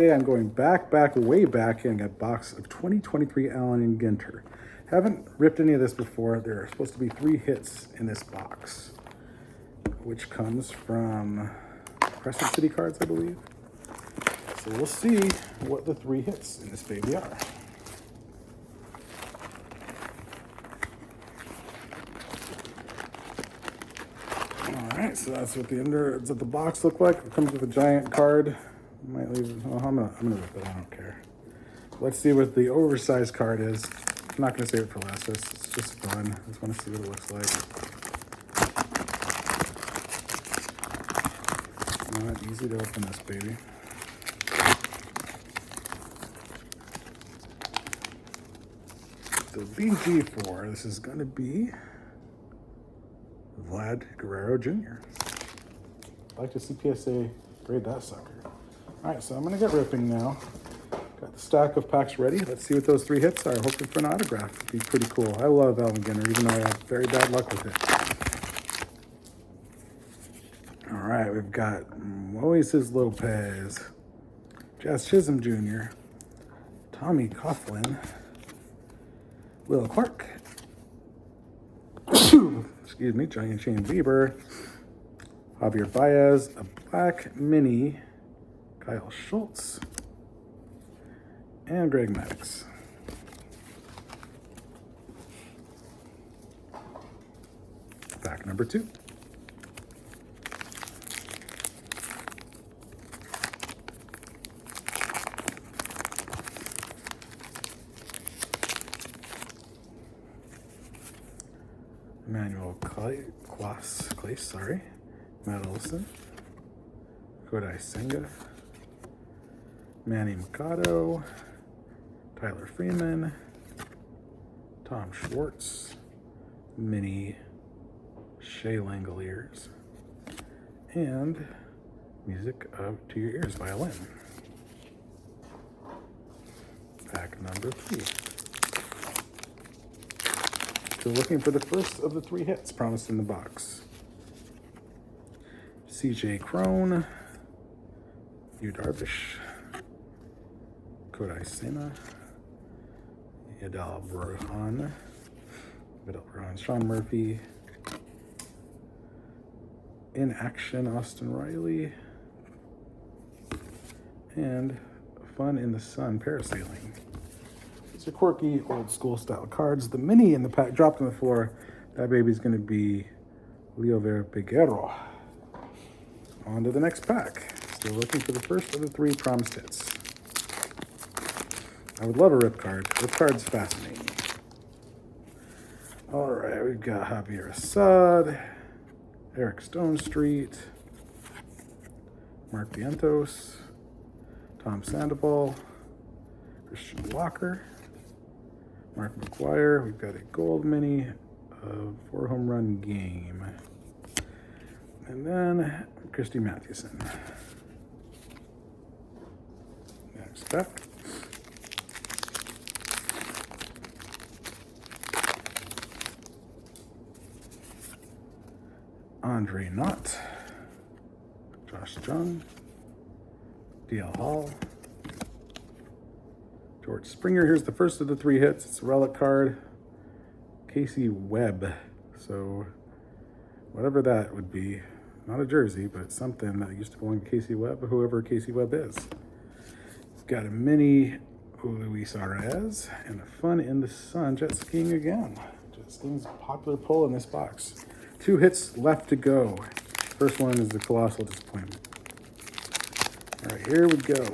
Today I'm going way back in a box of 2023 Allen and Ginter. Haven't ripped any of this before. There are supposed to be 3 hits in this box, which comes from Crescent City cards, I believe. So we'll see what the 3 hits in this baby are. Alright, so that's what the innards of the box look like. It comes with a giant card. Might leave. Well, I'm gonna rip it. I don't care. Let's see what the oversized card is. I'm not gonna save it for last. It's just fun. I just want to see what it looks like. Not easy to open this baby. So BG4. This is gonna be Vlad Guerrero Jr. I'd like to see PSA grade that sucker. All right, so I'm gonna get ripping now. Got the stack of packs ready. Let's see what those 3 hits are. Hoping for an autograph. It'd be pretty cool. I love Allen Ginter, even though I have very bad luck with it. All right, we've got Moises Lopez, Jazz Chisholm Jr., Tommy Coughlin, Will Clark, excuse me, Giant Shane Bieber, Javier Baez, a black mini, Kyle Schultz, and Greg Maddux. Pack number 2. Emmanuel Clace, sorry. Matt Olson, Kodai Senga, Manny Machado, Tyler Freeman, Tom Schwartz, mini Shea Langoliers, and Music of To Your Ears violin. Pack number 3. So looking for the first of the 3 hits promised in the box. CJ Crone, Yu Darvish, Kodai Senga, Vidal Brujan, Sean Murphy, In Action Austin Riley, and Fun in the Sun Parasailing. These are quirky old school style cards. The mini in the pack dropped on the floor. That baby's going to be Leo Figueroa. On to the next pack. Still looking for the first of the 3 promised hits. I would love a rip card. Rip card's fascinating. All right, we've got Javier Assad, Eric Stone Street, Mark Vientos, Tom Sandoval, Christian Walker, Mark McGuire. We've got a gold mini of 4 home run game. And then Christy Mathewson. Next pack. Andre Knott, Josh Jung, DL Hall, George Springer. Here's the first of the 3 hits. It's a relic card. Casey Webb. So whatever that would be. Not a jersey, but something that used to belong to Casey Webb, whoever Casey Webb is. Got a mini Luis Arraez and a Fun in the Sun jet skiing again. Jet skiing's a popular pull in this box. 2 hits left to go. First one is the Colossal Disappointment. All right, here we go.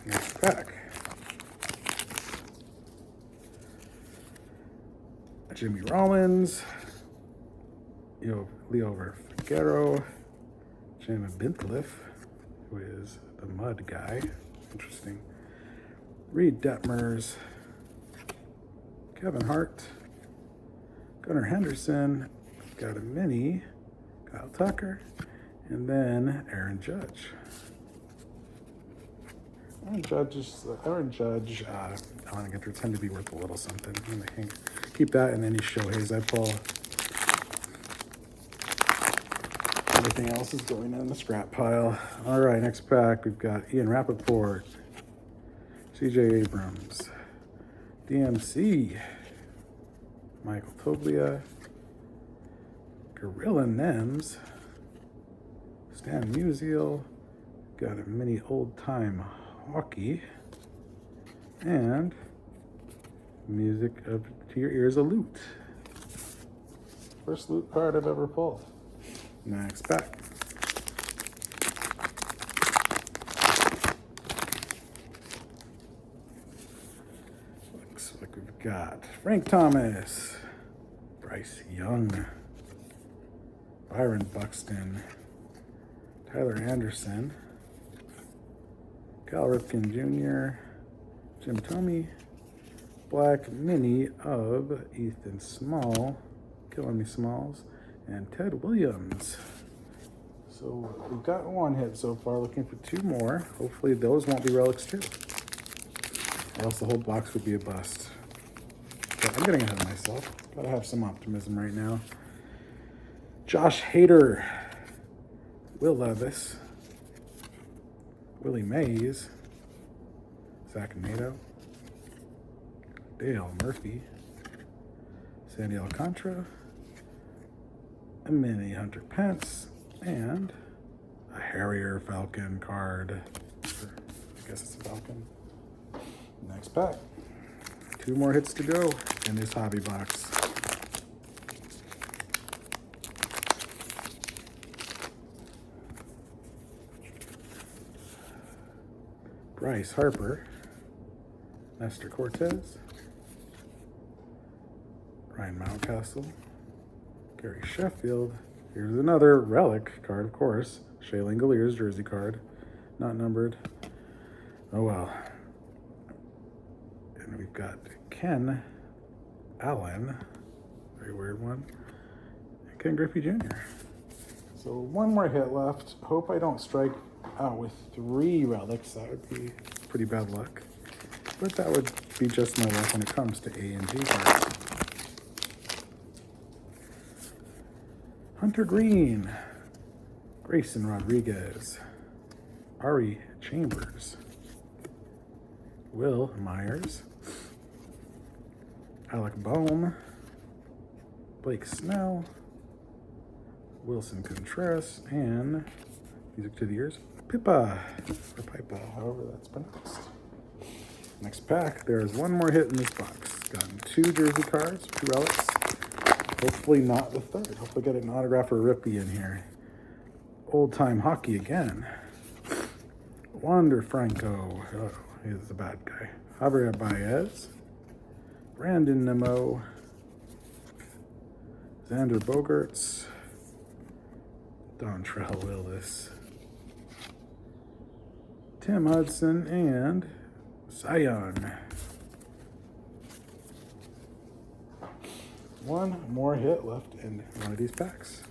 Next pack. Jimmy Rollins, Leo Figueroa, Jim Bintliff, who is the mud guy. Interesting. Reed Detmers, Kevin Hart, Gunnar Henderson, got a mini, Kyle Tucker, and then Aaron Judge. Aaron Judge, Allen Ginter tend to be worth a little something. I'm gonna keep that, and then you Shohei's I pull. Everything else is going in the scrap pile. All right, next pack, we've got Ian Rappaport, C.J. Abrams, DMC, Michael Toglia, Gorilla Nems, Stan Musial, got a mini old-time hockey, and music of to your ears, a loot. First loot card I've ever pulled. Next pack. Looks like we've got Frank Thomas, Bryce Young, Byron Buxton, Tyler Anderson, Cal Ripken Jr., Jim Thome, Black Mini of Ethan Small, Killing Me Smalls, and Ted Williams. So we've got one hit so far, looking for two more. Hopefully those won't be relics too, or else the whole box would be a bust. But I'm getting ahead of myself. Gotta have some optimism right now. Josh Hader, Will Levis, Willie Mays, Zach Nato, Dale Murphy, Sandy Alcantara, a mini Hunter Pence, and a Harrier Falcon card. I guess it's a Falcon. Next pack. Two more hits to go in this hobby box. Bryce Harper, Nestor Cortez, Ryan Mountcastle, Gary Sheffield. Here's another relic card, of course. Shea Langolier's jersey card, not numbered. Oh well. And we've got Ken Allen, very weird one, and Ken Griffey Jr. So one more hit left. Hope I don't strike out with three relics. That would be pretty bad luck. But that would be just my luck when it comes to A and G cards. Hunter Green, Grayson Rodriguez, Ari Chambers, Will Myers, Alec Boehm, Blake Snell, Wilson Contreras, and music to the ears, Pippa, or Pipa, however that's pronounced. Next pack, there's one more hit in this box. Gotten two jersey cards, two relics. Hopefully not the third. Hopefully get an autograph or Rippy in here. Old time hockey again. Wander Franco. Oh, he's the bad guy. Javier Baez. Brandon Nimmo. Xander Bogaerts. Dontrell Willis. Tim Hudson and Sion. One more hit left in one of these packs.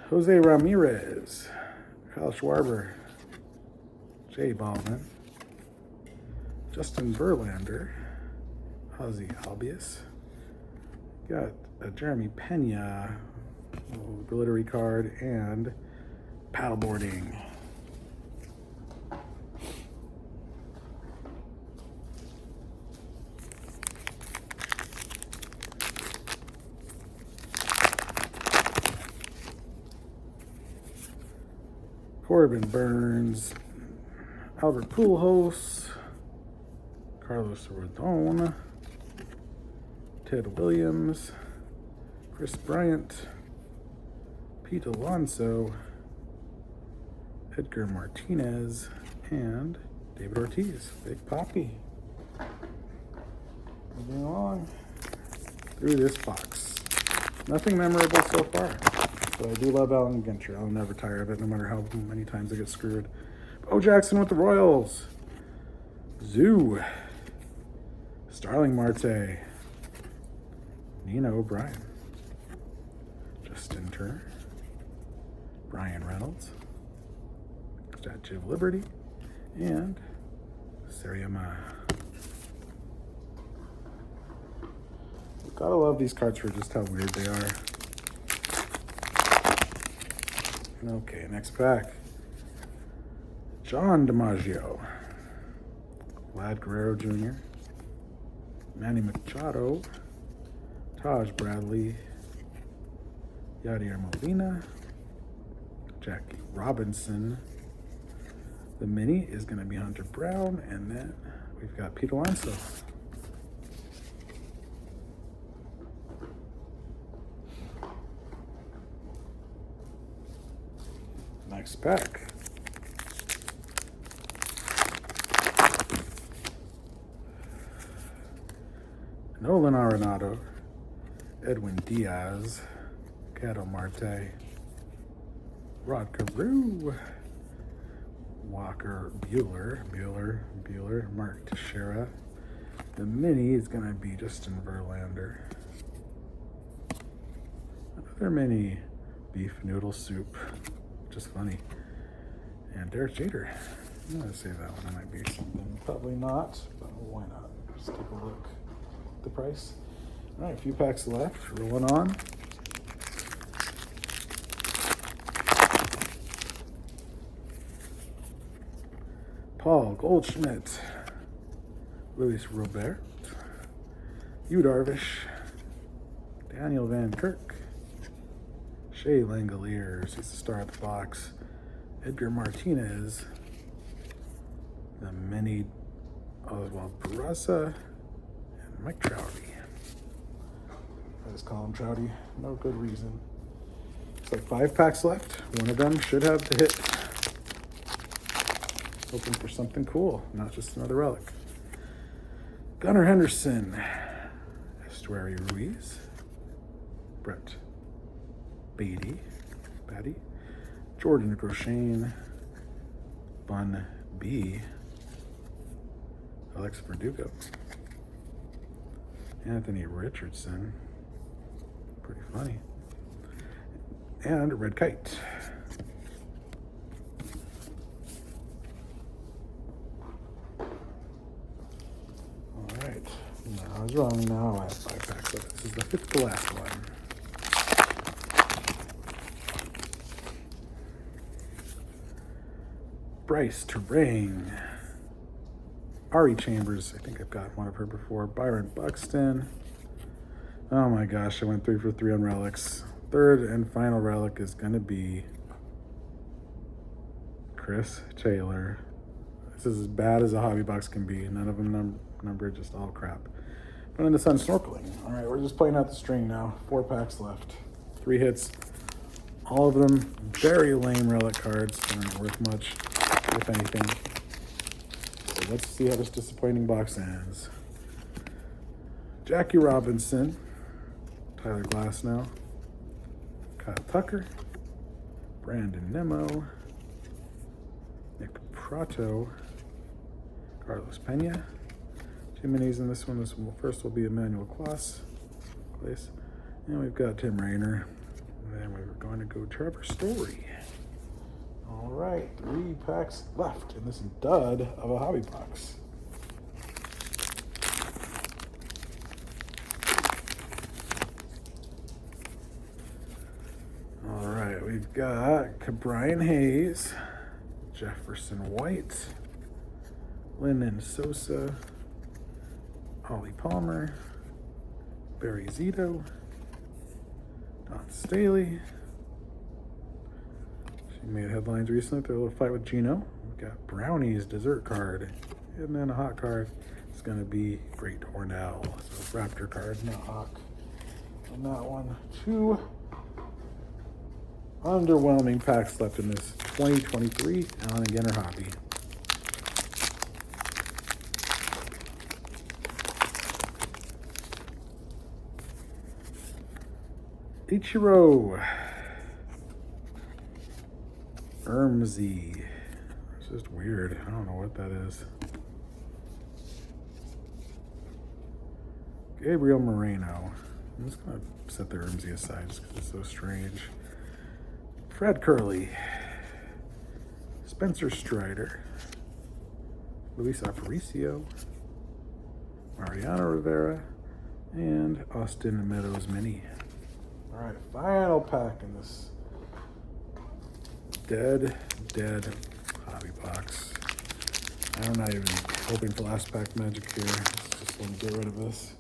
Jose Ramirez, Kyle Schwarber, Jay Ballman, Justin Verlander, Ozzy Albius. Got a Jeremy Pena, glittery card, and paddleboarding. Corbin Burns, Albert Pujols, Carlos Rodon, Ted Williams, Chris Bryant, Pete Alonso, Edgar Martinez, and David Ortiz. Big Poppy. Moving along through this box. Nothing memorable so far. But I do love Alan Ginter. I'll never tire of it, no matter how many times I get screwed. Bo Jackson with the Royals. Zoo. Starling Marte. Nina O'Brien. Justin Turner. Brian Reynolds. Statue of Liberty. And Sariyama. Gotta love these cards for just how weird they are. Okay, next pack. John DiMaggio, Vlad Guerrero Jr., Manny Machado, Taj Bradley, Yadier Molina, Jackie Robinson. The mini is going to be Hunter Brown, and then we've got Pete Alonso. Next pack. Nolan Arenado, Edwin Diaz, Cato Marte, Rod Carew, Walker Bueller, Mark Teixeira. The mini is going to be Justin Verlander. Another mini, beef noodle soup, which is funny. And Derek Jeter. I'm going to say that one might be something. Probably not, but why not? Just take a look at the price. All right, a few packs left. Rolling on. Paul Goldschmidt, Luis Robert, Yu Darvish, Daniel Van Kirk, Shea Langoliers, he's the star of the box, Edgar Martinez, the mini Oswald Peraza, and Mike Trouty. I just call him Trouty, no good reason. It's like 5 packs left. One of them should have the hit. Hoping for something cool, not just another relic. Gunnar Henderson, Estuary Ruiz, Brett Batty, Jordan Groshane, Bun B, Alex Verdugo, Anthony Richardson, pretty funny, and Red Kite. I was wrong now. I have 5 packs left. This is the 5th to last one. Bryce Terang, Ari Chambers. I think I've got one of her before. Byron Buxton. Oh my gosh, I went 3 for 3 on relics. Third and final relic is going to be Chris Taylor. This is as bad as a hobby box can be. None of them numbered, just all crap. But in the sun snorkeling. All right, we're just playing out the string now. 4 packs left. 3 hits. All of them very lame relic cards. They aren't worth much, if anything. So let's see how this disappointing box ends. Jackie Robinson, Tyler Glasnow, Kyle Tucker, Brandon Nimmo, Nick Prato, Carlos Pena. 2 minis in this one. This one first will be Emmanuel Clase. And we've got Tim Raynor. And then we're going to go Trevor Story. All right, 3 packs left in this dud of a hobby box. All right, we've got Brian Hayes, Jefferson White, Lennon Sosa, Ollie Palmer, Barry Zito, Don Staley. She made headlines recently. They're a little fight with Gino. We've got Brownie's dessert card. And then a hot card. It's going to be Great Hornell. So Raptor card, not Hawk. On that one. 2 underwhelming packs left in this 2023 Allen & Ginter hobby. Ichiro Ermsey. It's just weird. I don't know what that is. Gabriel Moreno. I'm just going to set the Ermsey aside just because it's so strange. Fred Curley. Spencer Strider. Luis Aparicio. Mariano Rivera. And Austin Meadows Mini. All right, final pack in this dead hobby box. I'm not even hoping for last pack magic here. Let's just let me get rid of this.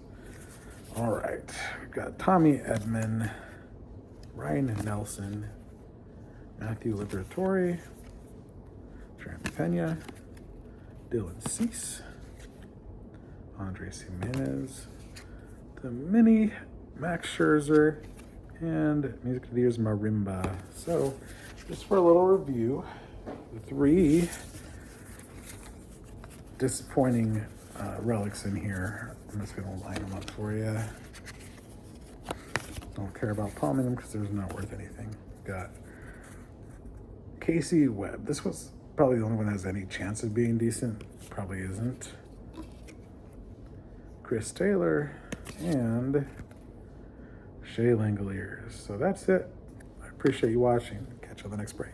All right, we've got Tommy Edman, Ryan Nelson, Matthew Liberatore, Trent Pena, Dylan Cease, Andres Jimenez, the mini Max Scherzer, and Music of the Year's Marimba. So, just for a little review, the 3 disappointing relics in here. I'm just gonna line them up for you. Don't care about palming them because they're not worth anything. Got Casey Webb. This was probably the only one that has any chance of being decent. Probably isn't. Chris Taylor and Shea Langoliers. So that's it. I appreciate you watching. Catch you on the next break.